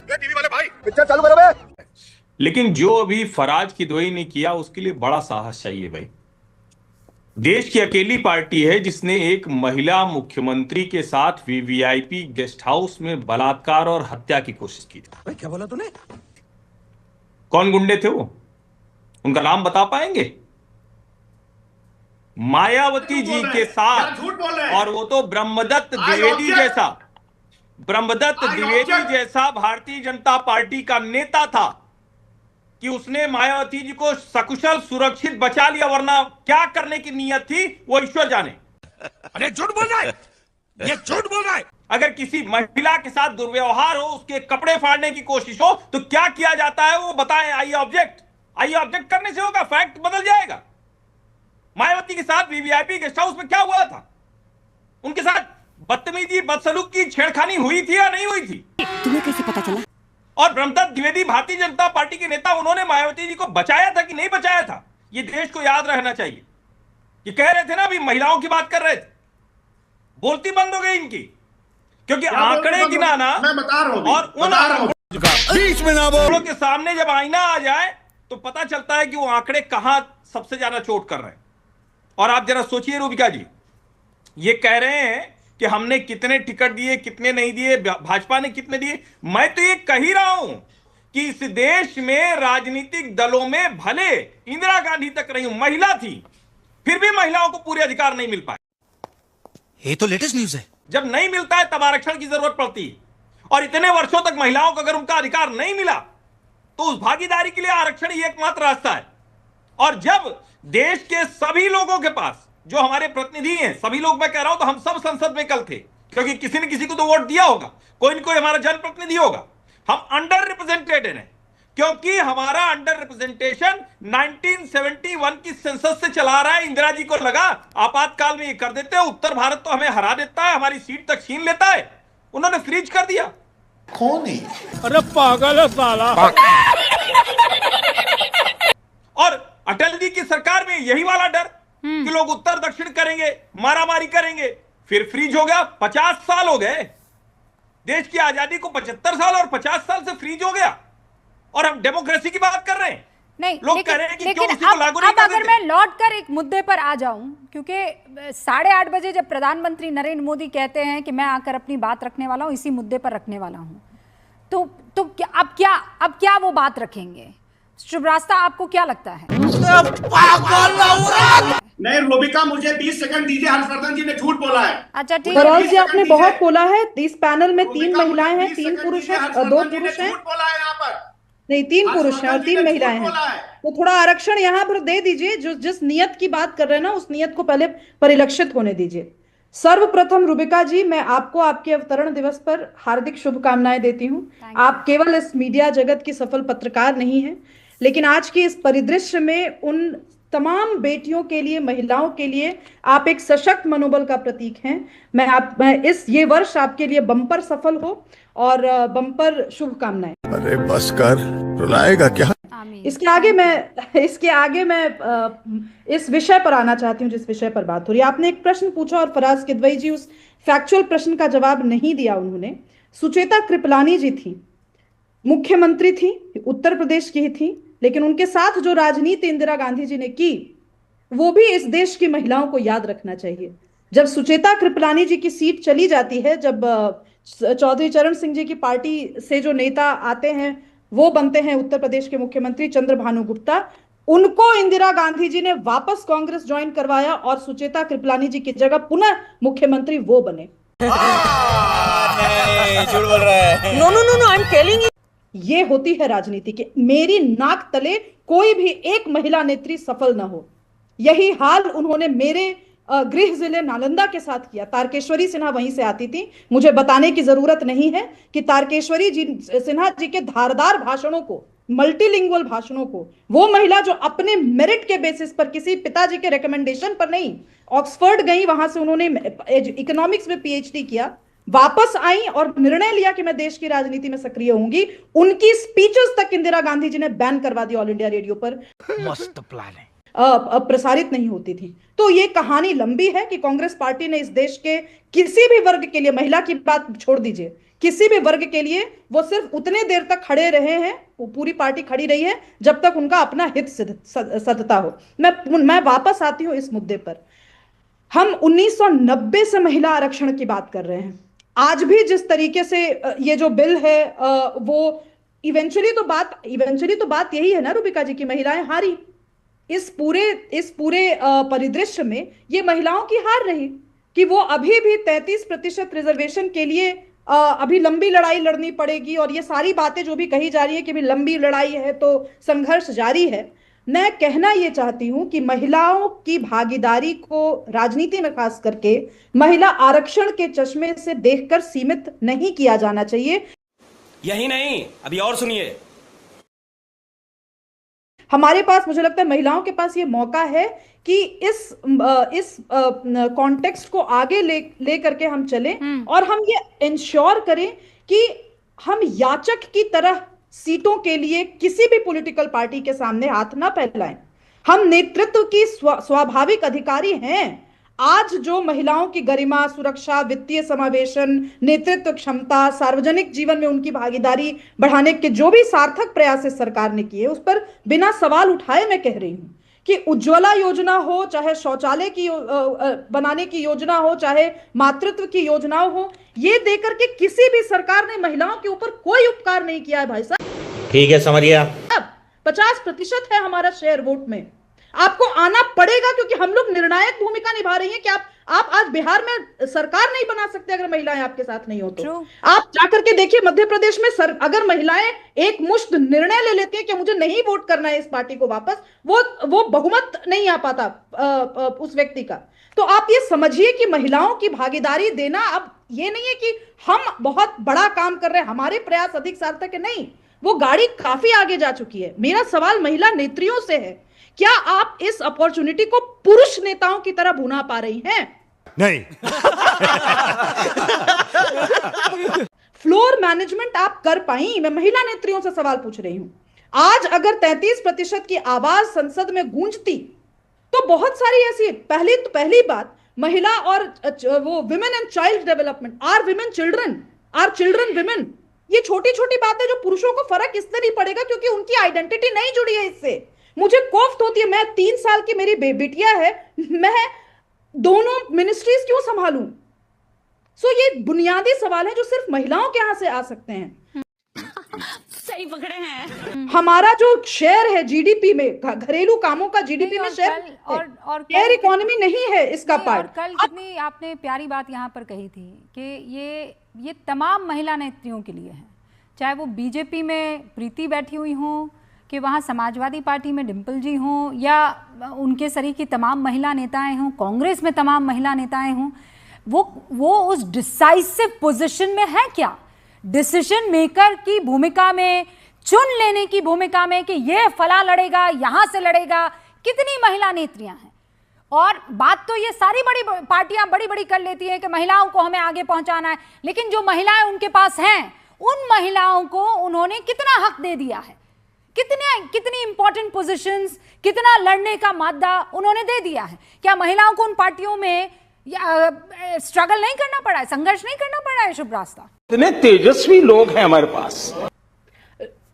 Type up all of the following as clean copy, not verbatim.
TV वाले भाई picture चालू करो बे। लेकिन जो अभी फराज किदवई ने किया उसके लिए बड़ा साहस चाहिए भाई। देश की अकेली पार्टी है जिसने एक महिला मुख्यमंत्री के साथ वीवीआईपी गेस्ट हाउस में बलात्कार और हत्या की कोशिश की थी। भाई क्या बोला तूने? कौन गुंडे थे वो? उनका नाम बता पाएंगे? मायावती जी के साथ। झूठ बोल रहे हैं। और वो तो ब्रह्मदत्त द्विवेदी जैसा भारतीय जनता पार्टी का नेता था कि उसने मायावती जी को सकुशल सुरक्षित बचा लिया, वरना क्या करने की नीयत थी वो ईश्वर जाने। अरे झूठ बोल रहा है, ये झूठ बोल रहा है। अगर किसी महिला के साथ दुर्व्यवहार हो, उसके कपड़े फाड़ने की कोशिश हो, तो क्या किया जाता है वो बताएं। आइए ऑब्जेक्ट करने से होगा, फैक्ट बदल जाएगा। मायावती के साथ वीवीआईपी गेस्ट हाउस में क्या हुआ था? उनके साथ बदतमीजी बदसलूक की छेड़खानी हुई थी या नहीं हुई थी? तुम्हें कैसे पता चला? और ब्रह्मदत्त द्विवेदी भारतीय जनता पार्टी के नेता, उन्होंने मायावती जी को बचाया था कि नहीं बचाया था? ये देश को याद रहना चाहिए। ये कह रहे थे ना, अभी महिलाओं की बात कर रहे थे, बोलती बंद हो गई इनकी, क्योंकि आंकड़े गिनाना मैं बता रहा हूं, और उन बीच में ना बोल। के सामने जब आईना आ जाए तो पता चलता है कि वो आंकड़े कहां सबसे ज्यादा चोट कर रहे हैं। और आप जरा सोचिए रूबिका जी, ये कह रहे हैं कि हमने कितने टिकट दिए, कितने नहीं दिए, भाजपा ने कितने दिए। मैं तो ये कह ही रहा हूं कि इस देश में राजनीतिक दलों में भले इंदिरा गांधी तक रही महिला थी, फिर भी महिलाओं को पूरे अधिकार नहीं मिल पाए। ये तो लेटेस्ट न्यूज है। जब नहीं मिलता है तब आरक्षण की जरूरत पड़ती है, और इतने वर्षों तक महिलाओं को अगर उनका अधिकार नहीं मिला तो उस भागीदारी के लिए आरक्षण ही एकमात्र रास्ता है। और जब देश के सभी लोगों के पास, जो हमारे प्रतिनिधि हैं, सभी लोग मैं कह रहा हूं, तो हम सब संसद में कल थे, क्योंकि किसी न किसी को तो वोट दिया होगा, कोई न कोई हमारा जनप्रतिनिधि होगा। हम अंडर रिप्रेजेंटेड हैं, क्योंकि हमारा अंडर रिप्रेजेंटेशन 1971 की सेंसस से चला रहा है। इंदिरा जी को लगा आपातकाल में ये कर देते हैं, उत्तर भारत तो हमें हरा देता है, हमारी सीट तक छीन लेता है, उन्होंने फ्रीज कर दिया। कौन है? अरे पागल है साला। और अटल जी की सरकार में यही वाला डर कि लोग उत्तर दक्षिण करेंगे, मारामारी करेंगे, फिर फ्रीज हो गया। 50 साल हो गए देश की आजादी को, 75 साल और 50 साल से फ्रीज हो गया, और हम डेमोक्रेसी की बात कर रहे हैं। नहीं, लोग कह रहे हैं कि क्यों उसी को लागू नहीं कर अगर देते? मैं लौटकर एक मुद्दे पर आ जाऊं, क्योंकि 8:30 बजे जब प्रधानमंत्री नरेंद्र मोदी कहते हैं कि मैं आकर अपनी बात रखने वाला हूं, इसी मुद्दे पर रखने वाला हूं, तो अब क्या वो बात रखेंगे? शुभ रास्ता, आपको क्या लगता है? नहीं रूबिका, मुझे 20 सेकंड दीजिए। हर्षवर्धन जी ने झूठ बोला है। अच्छा ठीक फराज है। जी, आपने बहुत बोला है। इस पैनल में 3 महिलाएं हैं, 3 सेकंड पुरुष दीजिए। हैं, 2 हर्षवर्धन जी ने पुरुष हैं। झूठ बोला है यहाँ पर। नहीं, 3 पुरुष हैं और 3 महिलाएं हैं। बोला है। तो थोड़ा आरक्षण यहाँ पर दे दीजिए। जो जिस नियत की बात कर रहे हैं ना, उस नियत को पहले परिलक्षित होने दीजिए। सर्वप्रथम रूबिका जी, मैं आपको आपके अवतरण दिवस पर हार्दिक शुभकामनाएं देती हूँ। आप केवल इस मीडिया जगत की सफल पत्रकार नहीं हैं, लेकिन आज की इस परिदृश्य में उन तमाम बेटियों के लिए, महिलाओं के लिए आप एक सशक्त मनोबल का प्रतीक हैं। मैं ये वर्ष आपके लिए बम्पर सफल हो और बम्पर शुभकामनाएं। अरे बस कर, रुलाएगा क्या? इसके आगे मैं इस विषय पर आना चाहती हूँ, जिस विषय पर बात हो रही है। आपने एक प्रश्न पूछा और फराज किदवई जी उस फैक्चुअल प्रश्न का जवाब नहीं दिया उन्होंने। सुचेता कृपलानी जी थी, मुख्यमंत्री थी, उत्तर प्रदेश की ही थी, लेकिन उनके साथ जो राजनीति इंदिरा गांधी जी ने की, वो भी इस देश की महिलाओं को याद रखना चाहिए। जब सुचेता कृपलानी जी की सीट चली जाती है, जब चौधरी चरण सिंह जी की पार्टी से जो नेता आते हैं वो बनते हैं उत्तर प्रदेश के मुख्यमंत्री चंद्रभानु गुप्ता, उनको इंदिरा गांधी जी ने वापस कांग्रेस ज्वाइन करवाया और सुचेता कृपलानी जी की जगह पुनः मुख्यमंत्री वो बने। झूठ बोल रहा है। No, I am telling you. ये होती है राजनीति की। मेरी नाक तले कोई भी एक महिला नेत्री सफल ना हो। यही हाल उन्होंने मेरे गृह जिले नालंदा के साथ किया। तारकेश्वरी सिन्हा वहीं से आती थी। मुझे बताने की जरूरत नहीं है कि तारकेश्वरी सिन्हा जी के धारदार भाषणों को, मल्टीलिंगुअल भाषणों को, वो महिला जो अपने मेरिट के बेसिस पर, किसी पिताजी के रिकमेंडेशन पर नहीं, ऑक्सफोर्ड गई, वहां से उन्होंने इकोनॉमिक्स में पीएचडी किया, वापस आई और निर्णय लिया कि मैं देश की राजनीति में सक्रिय होंगी। उनकी स्पीचेस तक इंदिरा गांधी जी ने बैन करवा दी, ऑल इंडिया रेडियो पर मस्त प्लान है, प्रसारित नहीं होती थी। तो ये कहानी लंबी है कि कांग्रेस पार्टी ने इस देश के किसी भी वर्ग के लिए, महिला की बात छोड़ दीजिए, किसी भी वर्ग के लिए वो सिर्फ उतने देर तक खड़े रहे हैं, वो पूरी पार्टी खड़ी रही है जब तक उनका अपना हित सधता हो। मैं वापस आती हूं इस मुद्दे पर। हम 1990 से महिला आरक्षण की बात कर रहे हैं। आज भी जिस तरीके से ये जो बिल है वो इवेंचुअली तो बात यही है ना रूबिका जी की महिलाएं हारी। इस पूरे परिदृश्य में ये महिलाओं की हार रही कि वो अभी भी 33% रिजर्वेशन के लिए अभी लंबी लड़ाई लड़नी पड़ेगी, और ये सारी बातें जो भी कही जा रही है कि भी लंबी लड़ाई है तो संघर्ष जारी है। मैं कहना ये चाहती हूं कि महिलाओं की भागीदारी को राजनीति में खास करके महिला आरक्षण के चश्मे से देखकर सीमित नहीं किया जाना चाहिए। यही नहीं, अभी और सुनिए। हमारे पास, मुझे लगता है महिलाओं के पास ये मौका है कि इस कॉन्टेक्स्ट को आगे ले करके हम चलें और हम ये इंश्योर करें कि हम याचक की तरह सीटों के लिए किसी भी पॉलिटिकल पार्टी के सामने हाथ ना फैलाएं। हम नेतृत्व की स्वाभाविक अधिकारी हैं। आज जो महिलाओं की गरिमा, सुरक्षा, वित्तीय समावेशन, नेतृत्व क्षमता, सार्वजनिक जीवन में उनकी भागीदारी बढ़ाने के जो भी सार्थक प्रयास इस सरकार ने किए, उस पर बिना सवाल उठाए मैं कह रही हूं कि उज्ज्वला योजना हो, चाहे शौचालय की बनाने की योजना हो, चाहे मातृत्व की योजना हो, ये देकर के किसी भी सरकार ने महिलाओं के ऊपर कोई उपकार नहीं किया है भाई साहब। ठीक है, समझिए। अब 50% है हमारा शेयर वोट में। आपको आना पड़ेगा क्योंकि हम लोग निर्णायक भूमिका निभा रही हैं कि आप आज बिहार में सरकार नहीं बना सकते अगर महिलाएं आपके साथ नहीं हो तो। आप जाकर के देखिए मध्य प्रदेश में अगर महिलाएं एक मुश्त निर्णय ले लेती हैं कि मुझे नहीं वोट करना है इस पार्टी को वापस, वो बहुमत नहीं आ पाता उस व्यक्ति का। तो आप ये समझिए कि महिलाओं की भागीदारी देना, अब ये नहीं है कि हम बहुत बड़ा काम कर रहे हैं, हमारे प्रयास अधिक सार्थक है, नहीं, वो गाड़ी काफी आगे जा चुकी है। मेरा सवाल महिला नेत्रियों से है, क्या आप इस अपॉर्चुनिटी को पुरुष नेताओं की तरह भुना पा रही हैं? नहीं। फ्लोर मैनेजमेंट आप कर पाई? मैं महिला नेत्रियों से सवाल पूछ रही हूं। आज अगर 33% की आवाज संसद में गूंजती तो बहुत सारी ऐसी, पहली बात, महिला और वो women and child development, or women children, or children women, ये छोटी छोटी बातें जो पुरुषों को फर्क इससे नहीं पड़ेगा क्योंकि उनकी आइडेंटिटी नहीं जुड़ी है इससे। मुझे कोफ्त होती है, मैं 3 साल की मेरी बेटिया है, मैं दोनों मिनिस्ट्रीज क्यों संभालूं? सो ये बुनियादी सवाल है जो सिर्फ महिलाओं के यहां से आ सकते हैं। सही पकड़े हैं। हमारा जो शेयर है जीडीपी में, घरेलू कामों का जीडीपी में शेयर, और शेयर इकोनॉमी नहीं है इसका पार्ट। कल कितनी आपने प्यारी बात यहाँ पर कही थी कि ये तमाम महिला नेत्रियों के लिए है, चाहे वो बीजेपी में प्रीति बैठी हुई हो, कि वहाँ समाजवादी पार्टी में डिम्पल जी हों, या उनके सरीकी तमाम महिला नेताएं हों, कांग्रेस में तमाम महिला नेताएं हों, वो उस डिसाइसिव पोजीशन में है क्या, डिसीजन मेकर की भूमिका में, चुन लेने की भूमिका में कि ये फला लड़ेगा, यहाँ से लड़ेगा। कितनी महिला नेत्रियां हैं? और बात तो ये सारी बड़ी पार्टियां बड़ी कर लेती हैं कि महिलाओं को हमें आगे पहुंचाना है, लेकिन जो महिलाएं उनके पास हैं, उन महिलाओं को उन्होंने कितना हक दे दिया है, कितनी इंपॉर्टेंट पोजीशंस, कितना लड़ने का मादा उन्होंने दे दिया है? क्या महिलाओं को उन पार्टियों में स्ट्रगल नहीं करना पड़ा है, संघर्ष नहीं करना पड़ा है? शुभ रास्ता, इतने तेजस्वी लोग हैं हमारे पास।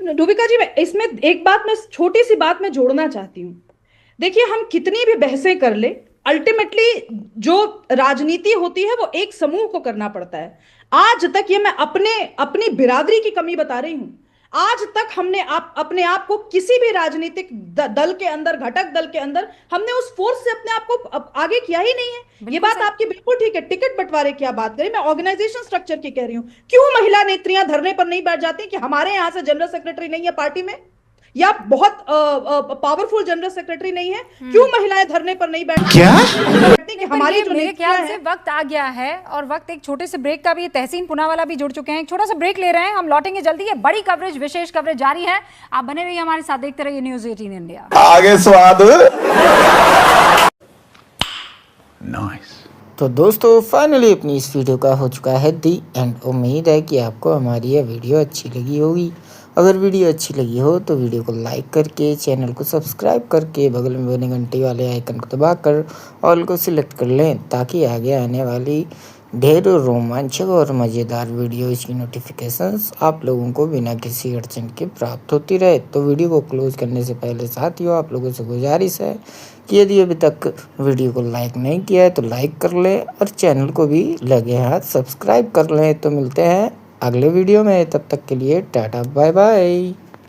रूबिका जी, मैं इसमें एक बात, मैं छोटी सी बात में जोड़ना चाहती हूं। देखिए, हम कितनी भी बहसें कर ले, अल्टीमेटली जो राजनीति होती है वो एक समूह को करना पड़ता है। आज तक, ये मैं अपनी बिरादरी की कमी बता रही हूं, आज तक हमने अपने आप को किसी भी राजनीतिक दल के अंदर, घटक दल के अंदर, हमने उस फोर्स से अपने आप को आगे किया ही नहीं है। ये बात आपकी बिल्कुल ठीक है। टिकट बंटवारे की आप बात करें, मैं ऑर्गेनाइजेशन स्ट्रक्चर की कह रही हूं। क्यों महिला नेत्रियां धरने पर नहीं बैठ जाती कि हमारे यहां से जनरल सेक्रेटरी नहीं है पार्टी में, या बहुत पावरफुल जनरल सेक्रेटरी नहीं है? क्यों महिलाएं धरने पर नहीं बैठती? कि हमारी जो मेरे ख्याल से वक्त आ गया है, और वक्त एक छोटे से ब्रेक का भी। तहसीन पूनावाला भी जुड़ चुके हैं, एक छोटा सा ब्रेक ले रहे हैं, हम लौटेंगे जल्दी। ये बड़ी कवरेज, विशेष कवरेज जारी है, आप बने रहिए हमारे साथ, देखते रहिए न्यूज़ 18 इंडिया। आगे स्वाद। नाइस। तो दोस्तों, फाइनली अपनी इस वीडियो का हो चुका है दी एंड। उम्मीद है कि आपको हमारी यह वीडियो अच्छी लगी होगी। अगर वीडियो अच्छी लगी हो तो वीडियो को लाइक करके, चैनल को सब्सक्राइब करके, बगल में बने घंटी वाले आइकन को दबाकर ऑल को सिलेक्ट कर लें, ताकि आगे आने वाली ढेरों रोमांचक और मज़ेदार वीडियोज़ की नोटिफिकेशंस आप लोगों को बिना किसी अड़चन के प्राप्त होती रहे। तो वीडियो को क्लोज करने से पहले साथियों आप लोगों से गुजारिश है कि यदि अभी तक वीडियो को लाइक नहीं किया है तो लाइक कर लें और चैनल को भी लगे हाथ सब्सक्राइब कर लें। तो मिलते हैं अगले वीडियो में, तब तक के लिए टाटा बाय बाय।